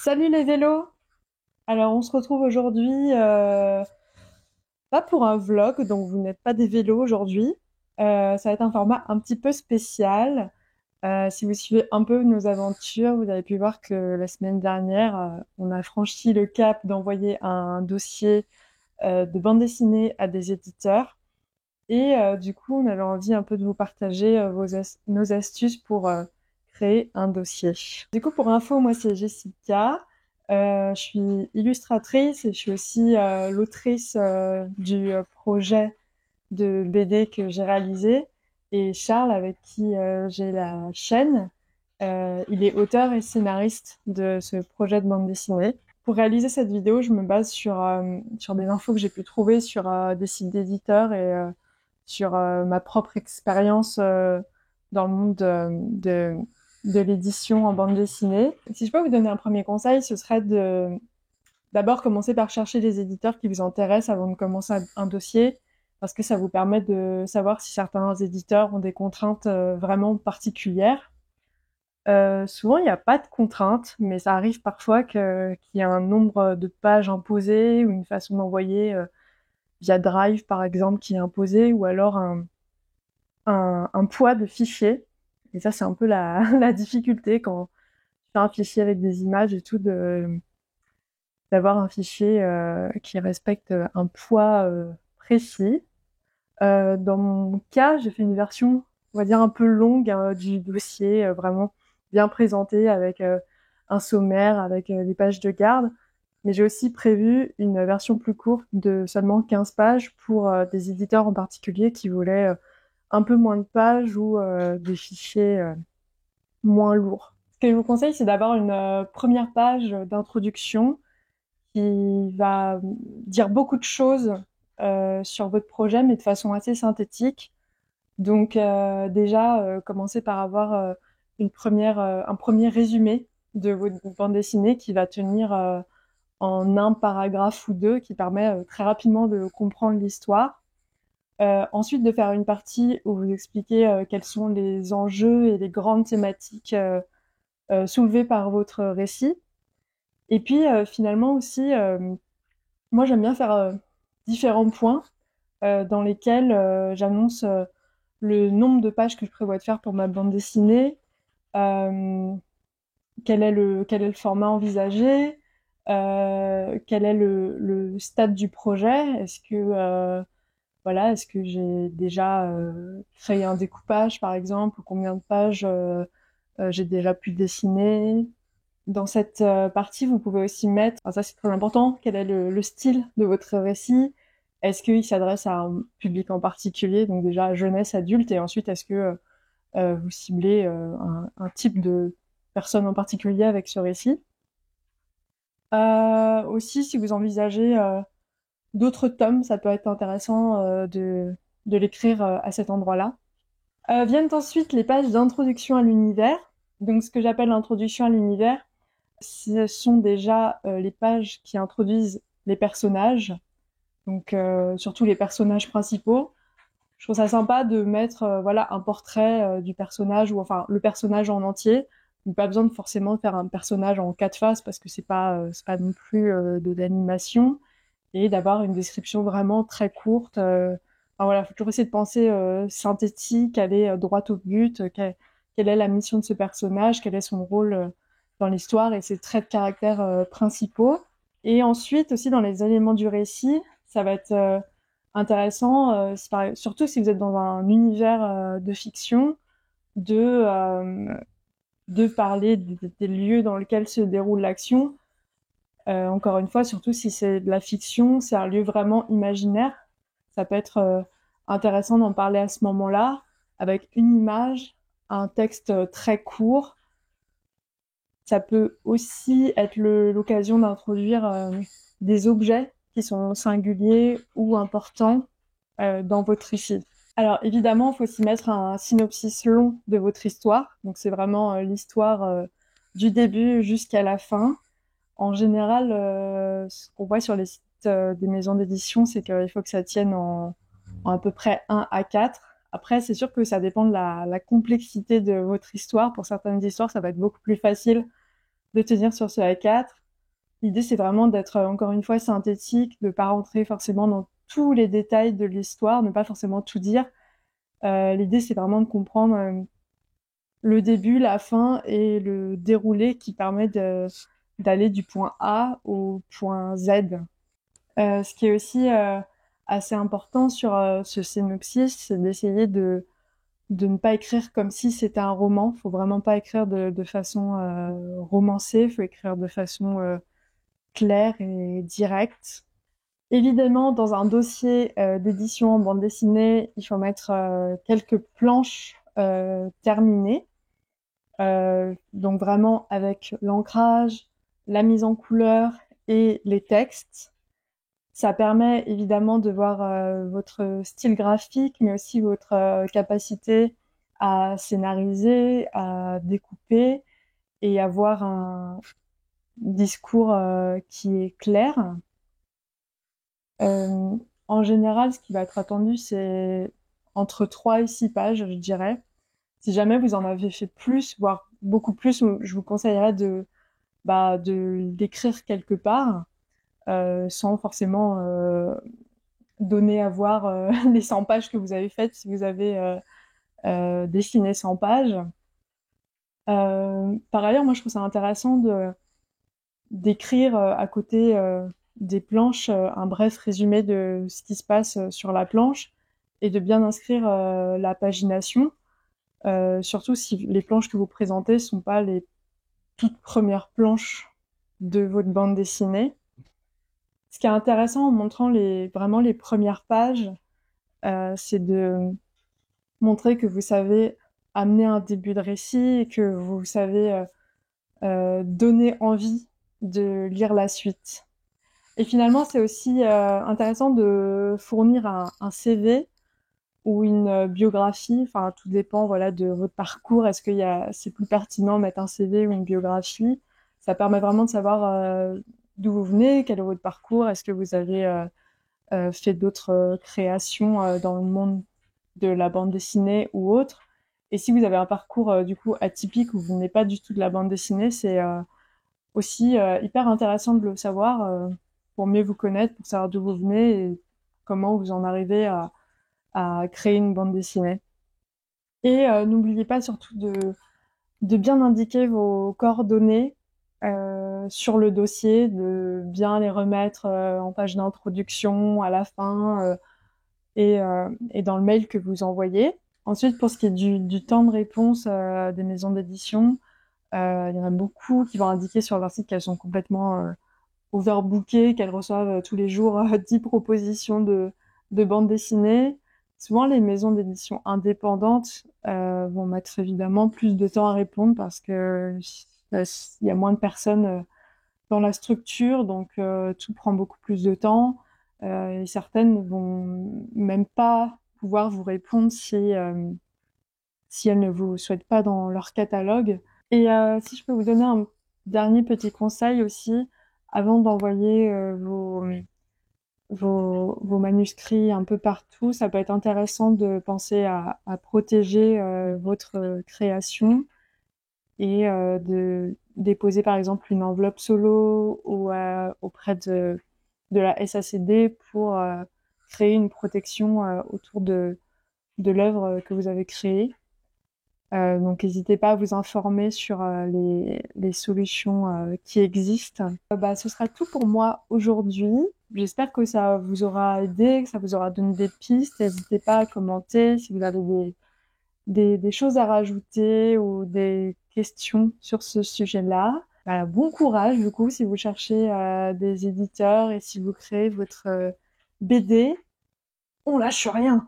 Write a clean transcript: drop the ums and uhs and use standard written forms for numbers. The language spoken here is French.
Salut les vélos! Alors on se retrouve aujourd'hui pas pour un vlog, donc vous n'êtes pas des vélos aujourd'hui. Ça va être un format un petit peu spécial. Si vous suivez un peu nos aventures, vous avez pu voir que la semaine dernière, on a franchi le cap d'envoyer un dossier de bande dessinée à des éditeurs. Et du coup, on avait envie un peu de vous partager nos astuces pour créer un dossier. Du coup, pour info, moi, c'est Jessica. Je suis illustratrice et je suis aussi l'autrice du projet de BD que j'ai réalisé. Et Charles, avec qui j'ai la chaîne, il est auteur et scénariste de ce projet de bande dessinée. Pour réaliser cette vidéo, je me base sur des infos que j'ai pu trouver sur des sites d'éditeurs et sur ma propre expérience dans le monde de l'édition en bande dessinée. Si je peux vous donner un premier conseil, ce serait de d'abord commencer par chercher les éditeurs qui vous intéressent avant de commencer un dossier, parce que ça vous permet de savoir si certains éditeurs ont des contraintes vraiment particulières. Souvent, il n'y a pas de contraintes, mais ça arrive parfois qu'il y ait un nombre de pages imposées ou une façon d'envoyer via Drive, par exemple, qui est imposée, ou alors un poids de fichier. Et ça, c'est un peu la difficulté quand tu fais un fichier avec des images et tout, d'avoir un fichier qui respecte un poids précis. Dans mon cas, j'ai fait une version, on va dire, un peu longue du dossier, vraiment bien présenté avec un sommaire, avec des pages de garde. Mais j'ai aussi prévu une version plus courte de seulement 15 pages pour des éditeurs en particulier qui voulaient un peu moins de pages ou des fichiers moins lourds. Ce que je vous conseille, c'est d'avoir une première page d'introduction qui va dire beaucoup de choses sur votre projet, mais de façon assez synthétique. Donc déjà, commencez par avoir un premier résumé de votre bande dessinée qui va tenir en un paragraphe ou deux, qui permet très rapidement de comprendre l'histoire. Ensuite, de faire une partie où vous expliquez quels sont les enjeux et les grandes thématiques soulevées par votre récit. Et puis finalement aussi, moi j'aime bien faire différents points dans lesquels j'annonce le nombre de pages que je prévois de faire pour ma bande dessinée, euh, quel est le format envisagé, quel est le stade du projet, est-ce que j'ai déjà créé un découpage par exemple, ou combien de pages j'ai déjà pu dessiner. Dans cette partie, vous pouvez aussi mettre, ça c'est très important, quel est le style de votre récit. Est-ce qu'il s'adresse à un public en particulier, donc déjà jeunesse, adulte, et ensuite est-ce que vous ciblez un type de personne en particulier avec ce récit. Aussi, si vous envisagez d'autres tomes, ça peut être intéressant de l'écrire à cet endroit-là. Viennent ensuite les pages d'introduction à l'univers. Donc ce que j'appelle l'introduction à l'univers, ce sont déjà les pages qui introduisent les personnages, donc surtout les personnages principaux. Je trouve ça sympa de mettre voilà un portrait du personnage ou enfin le personnage en entier. Donc, pas besoin de forcément faire un personnage en quatre faces parce que c'est pas non plus de l'animation et d'avoir une description vraiment très courte. Enfin, voilà, faut toujours essayer de penser synthétique, aller droit au but, quelle est la mission de ce personnage, quel est son rôle dans l'histoire et ses traits de caractère principaux. Et ensuite aussi dans les éléments du récit, ça va être intéressant, surtout si vous êtes dans un univers de fiction, de, euh, de parler des lieux dans lesquels se déroule l'action. Encore une fois, surtout si c'est de la fiction, c'est un lieu vraiment imaginaire. Ça peut être intéressant d'en parler à ce moment-là, avec une image, un texte très court. Ça peut aussi être l'occasion d'introduire des objets qui sont singuliers ou importants dans votre récit. Alors évidemment, il faut s'y mettre un synopsis long de votre histoire. Donc c'est vraiment l'histoire du début jusqu'à la fin. En général, ce qu'on voit sur les sites des maisons d'édition, c'est qu'il faut que ça tienne en à peu près 1 à 4. Après, c'est sûr que ça dépend de la complexité de votre histoire. Pour certaines histoires, ça va être beaucoup plus facile de tenir sur ce A4. L'idée, c'est vraiment d'être, encore une fois, synthétique, de pas rentrer forcément dans tous les détails de l'histoire, ne pas forcément tout dire. L'idée, c'est vraiment de comprendre le début, la fin et le déroulé qui permet d'aller du point A au point Z. Ce qui est aussi assez important sur ce synopsis, c'est d'essayer de ne pas écrire comme si c'était un roman. Faut vraiment pas écrire de façon romancée, faut écrire de façon claire et directe. Évidemment, dans un dossier d'édition en bande dessinée, il faut mettre quelques planches terminées. Donc vraiment avec l'ancrage, la mise en couleur et les textes. Ça permet évidemment de voir votre style graphique, mais aussi votre capacité à scénariser, à découper et avoir un discours qui est clair. Euh, En général, ce qui va être attendu, c'est entre 3 et 6 pages, je dirais. Si jamais vous en avez fait plus, voire beaucoup plus, je vous conseillerais de d'écrire quelque part, sans forcément donner à voir les 100 pages que vous avez faites si vous avez dessiné 100 pages. Par ailleurs, moi, je trouve ça intéressant d'écrire à côté des planches un bref résumé de ce qui se passe sur la planche et de bien inscrire la pagination, surtout si les planches que vous présentez sont pas les toutes premières planches de votre bande dessinée. Ce qui est intéressant en montrant vraiment les premières pages, c'est de montrer que vous savez amener un début de récit et que vous savez donner envie de lire la suite. Et finalement, c'est aussi intéressant de fournir un CV ou une biographie. Enfin, tout dépend, voilà, de votre parcours. Est-ce c'est plus pertinent de mettre un CV ou une biographie? Ça permet vraiment de savoir d'où vous venez, quel est votre parcours. Est-ce que vous avez fait d'autres créations dans le monde de la bande dessinée ou autre? Et si vous avez un parcours du coup atypique où vous venez pas du tout de la bande dessinée, c'est aussi hyper intéressant de le savoir pour mieux vous connaître, pour savoir d'où vous venez et comment vous en arrivez à créer une bande dessinée. Et n'oubliez pas surtout de bien indiquer vos coordonnées sur le dossier, de bien les remettre en page d'introduction, à la fin et dans le mail que vous envoyez. Ensuite, pour ce qui est du temps de réponse des maisons d'édition, il y en a beaucoup qui vont indiquer sur leur site qu'elles sont complètement overbookées, qu'elles reçoivent tous les jours 10 propositions de bandes dessinées. Souvent, les maisons d'édition indépendantes vont mettre évidemment plus de temps à répondre parce que il y a moins de personnes dans la structure, donc tout prend beaucoup plus de temps. Et certaines vont même pas pouvoir vous répondre si elles ne vous souhaitent pas dans leur catalogue. Et si je peux vous donner un dernier petit conseil aussi, avant d'envoyer vos manuscrits un peu partout, ça peut être intéressant de penser à protéger votre création et de déposer par exemple une enveloppe solo ou auprès de la SACD pour créer une protection autour de l'œuvre que vous avez créée. Donc n'hésitez pas à vous informer sur les solutions qui existent. Ce sera tout pour moi aujourd'hui. J'espère que ça vous aura aidé, que ça vous aura donné des pistes. N'hésitez pas à commenter si vous avez des choses à rajouter ou des questions sur ce sujet-là. Bon courage du coup si vous cherchez des éditeurs et si vous créez votre BD. On lâche rien.